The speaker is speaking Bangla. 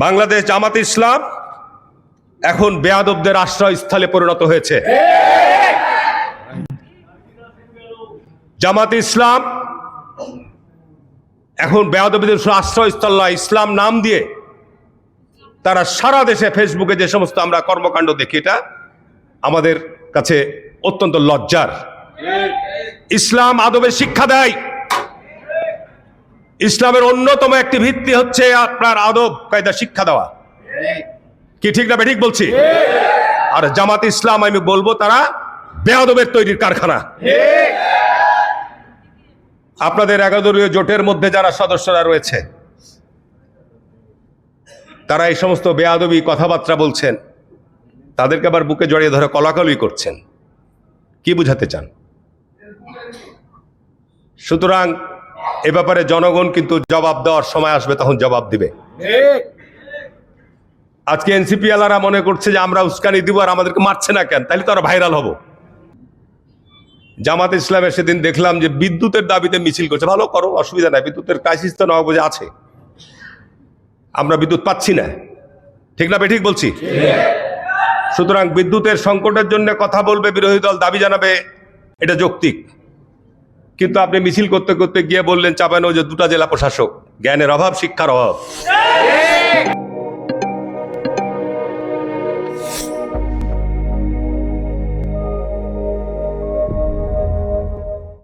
বাংলাদেশ জামাত ইসলাম এখন বেয়াদবদের আশ্রয়স্থলে পরিণত হয়েছে। জামাত ইসলাম এখন বেয়াদবদের আশ্রয়স্থল নয়, ইসলাম নাম দিয়ে তারা সারা দেশে ফেসবুকে যে সমস্ত আমরা কর্মকাণ্ড দেখি, এটা আমাদের কাছে অত্যন্ত লজ্জার। ইসলাম আদবের শিক্ষা দেয়। ইসলামের অন্যতম একটি ভিত্তি হচ্ছে আপনার আদব কায়দা শিক্ষা দেওয়া। কি ঠিক না বেঠিক বলছি? আর জামাত ইসলাম আমি বলবো তারা বেয়াদবের তৈরির কারখানা। আপনাদের 11 দলীয় জোটের মধ্যে যারা সদস্যরা রয়েছে তারা এই সমস্ত বেয়াদবি কথাবার্তা বলছেন, তাদেরকে আবার বুকে জড়িয়ে ধরে কলাকলি করছেন। কি বুঝাতে চান? সুতরাং এ ব্যাপারে জনগণ কিন্তু জবাব দেওয়ার সময় আসবে, তখন জবাব দিবে। আজকে এনসিপি আলারা মনে করছে যে আমরা উস্কানি দিব আর আমাদেরকে মারছে না কেন, তাহলে তো আমরা ভাইরাল হব। জামাত ইসলামের সেদিন দেখলাম যে বিদ্যুতের দাবিতে মিছিল করছে। ভালো করো, অসুবিধা নাই, বিদ্যুতের ক্রাইসিস তো নবাবগঞ্জে আছে, আমরা বিদ্যুৎ পাচ্ছি না। ঠিক না বেঠিক বলছি? সুতরাং বিদ্যুতের সংকটের জন্য কথা বলবে, বিরোধী দল দাবি জানাবে, এটা যৌক্তিক। কিন্তু আপনি মিছিল করতে করতে গিয়ে বললেন চাপানো যে 2টা জেলা প্রশাসক। জ্ঞানের অভাব, শিক্ষার অভাব।